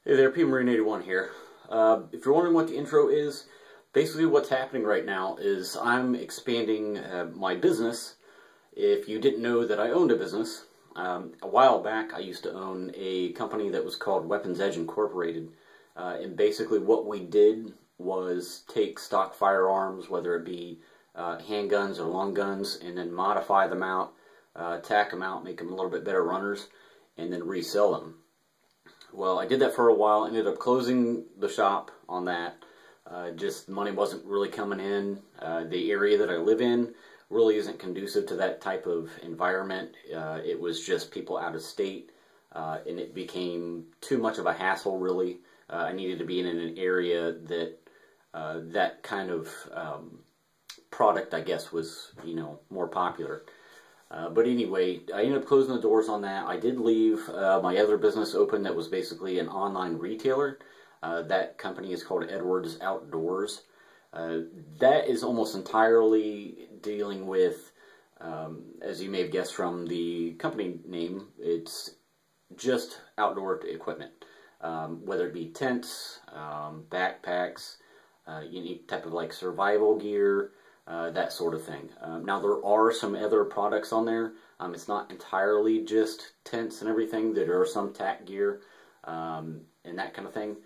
Hey there, PMarine81 here. If you're wondering what the intro is, basically what's happening right now is I'm expanding my business. If you didn't know that I owned a business, a while back I used to own a company that was called Weapons Edge Incorporated. And basically what we did was take stock firearms, whether it be handguns or long guns, and then modify them out, tack them out, make them a little bit better runners, and then resell them. Well, I did that for a while, ended up closing the shop on that. Just money wasn't really coming in. The area that I live in really isn't conducive to that type of environment. It was just people out of state, and it became too much of a hassle, really. I needed to be in an area that that kind of product, I guess, was, more popular. But anyway, I ended up closing the doors on that. I did leave my other business open that was basically an online retailer. That company is called Edwards Outdoors. That is almost entirely dealing with, as you may have guessed from the company name, it's just outdoor equipment. Whether it be tents, backpacks, any type of like survival gear, that sort of thing. Now there are some other products on there. It's not entirely just tents and everything. There are some tack gear and that kind of thing.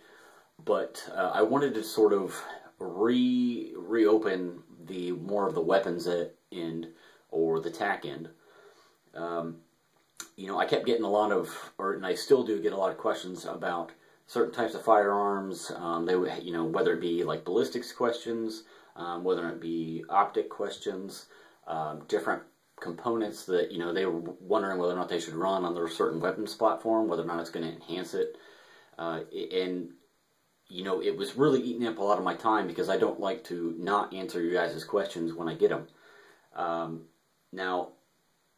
But I wanted to sort of reopen the more of the weapons end or the tack end. I kept getting a lot of, and I still do get a lot of questions about certain types of firearms. Whether it be like ballistics questions, whether it be optic questions, different components that, they were wondering whether or not they should run on their certain weapons platform, whether or not it's going to enhance it. It was really eating up a lot of my time because I don't like to not answer you guys' questions when I get them. Now,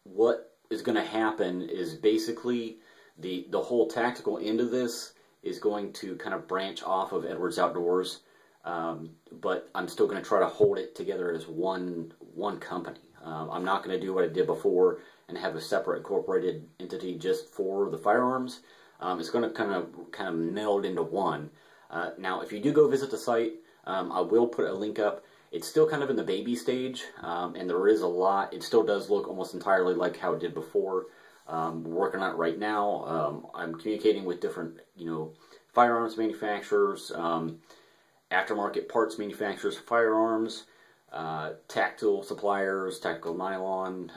what is going to happen is basically the whole tactical end of this is going to kind of branch off of Edwards Outdoors. But I'm still going to try to hold it together as one company. I'm not going to do what I did before and have a separate incorporated entity just for the firearms. It's going to kind of meld into one. Now, if you do go visit the site, I will put a link up. It's still kind of in the baby stage, and there is a lot. It still does look almost entirely like how it did before. We're working on it right now. I'm communicating with different, firearms manufacturers, aftermarket parts manufacturers for firearms, tactile suppliers, tactical nylon,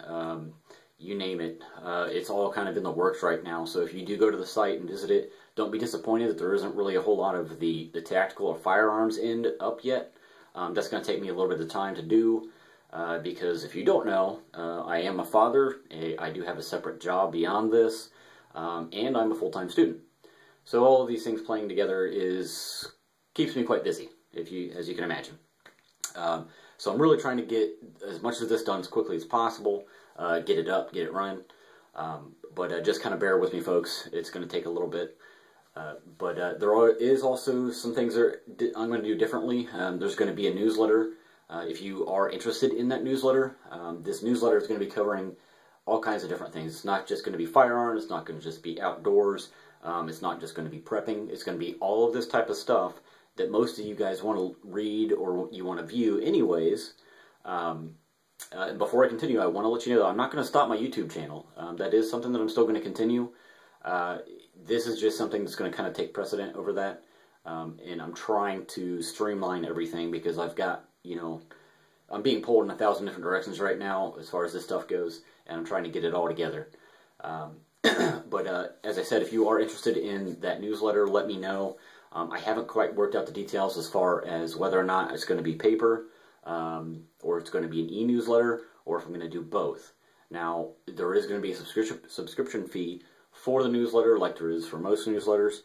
you name it. It's all kind of in the works right now. So if you do go to the site and visit it, don't be disappointed that there isn't really a whole lot of the tactical or firearms end up yet. That's going to take me a little bit of time to do, because if you don't know, I am a father. I do have a separate job beyond this, and I'm a full-time student. So all of these things playing together keeps me quite busy, as you can imagine. So I'm really trying to get as much of this done as quickly as possible, get it up, get it running. But just kind of bear with me, folks. It's going to take a little bit. But there is also some things that I'm going to do differently. There's going to be a newsletter. If you are interested in that newsletter, this newsletter is going to be covering all kinds of different things. It's not just going to be firearms. It's not going to just be outdoors. It's not just going to be prepping. It's going to be all of this type of stuff that most of you guys want to read or you want to view anyways. Before I continue, I want to let you know that I'm not going to stop my YouTube channel. That is something that I'm still going to continue. This is just something that's going to kind of take precedent over that. And I'm trying to streamline everything because I've got, I'm being pulled in 1,000 different directions right now as far as this stuff goes, and I'm trying to get it all together. But as I said, if you are interested in that newsletter, let me know. I haven't quite worked out the details as far as whether or not it's going to be paper, or it's going to be an e-newsletter, or if I'm going to do both. Now, there is going to be a subscription fee for the newsletter, like there is for most newsletters.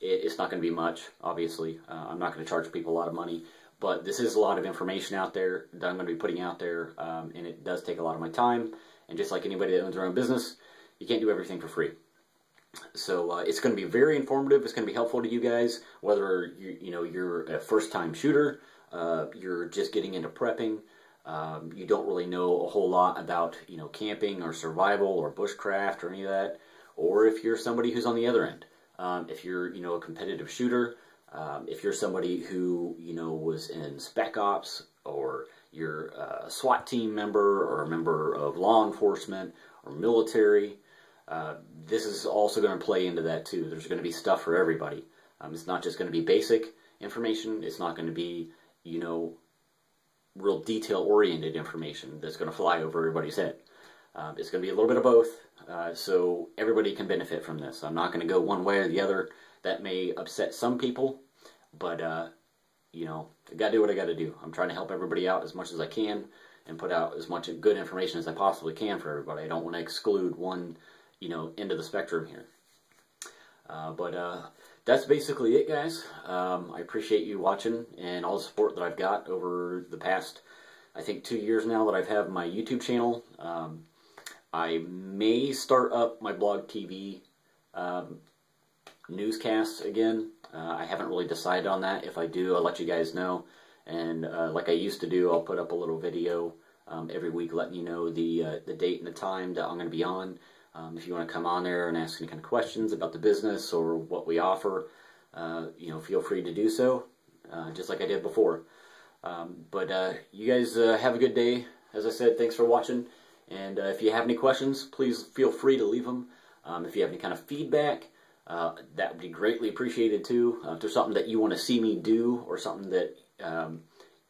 It's not going to be much, obviously. I'm not going to charge people a lot of money, but this is a lot of information out there that I'm going to be putting out there, and it does take a lot of my time. And just like anybody that owns their own business, you can't do everything for free. So it's going to be very informative. It's going to be helpful to you guys, whether you're a first-time shooter, you're just getting into prepping, you don't really know a whole lot about camping or survival or bushcraft or any of that, or if you're somebody who's on the other end. If you're, a competitive shooter, if you're somebody who, was in Spec Ops, or you're a SWAT team member, or a member of law enforcement, or military, this is also going to play into that too. There's going to be stuff for everybody. It's not just going to be basic information. It's not going to be, real detail-oriented information that's going to fly over everybody's head. It's going to be a little bit of both, so everybody can benefit from this. I'm not going to go one way or the other. That may upset some people, but, I got to do what I got to do. I'm trying to help everybody out as much as I can and put out as much good information as I possibly can for everybody. I don't want to exclude one, end of the spectrum here. But that's basically it, guys. I appreciate you watching and all the support that I've got over the past, I think, 2 years now that I've had my YouTube channel. I may start up my blog TV newscasts again. I haven't really decided on that. If I do, I'll let you guys know. And like I used to do, I'll put up a little video every week letting you know the date and the time that I'm going to be on. If you want to come on there and ask any kind of questions about the business or what we offer, feel free to do so, just like I did before. But you guys have a good day. As I said, thanks for watching. And if you have any questions, please feel free to leave them. If you have any kind of feedback, that would be greatly appreciated too. If there's something that you want to see me do or something that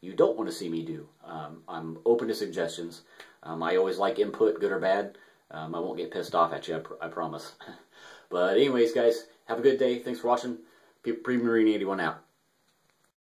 you don't want to see me do, I'm open to suggestions. I always like input, good or bad. I won't get pissed off at you, I promise. But anyways, guys, have a good day. Thanks for watching. Pre-Marine 81 out.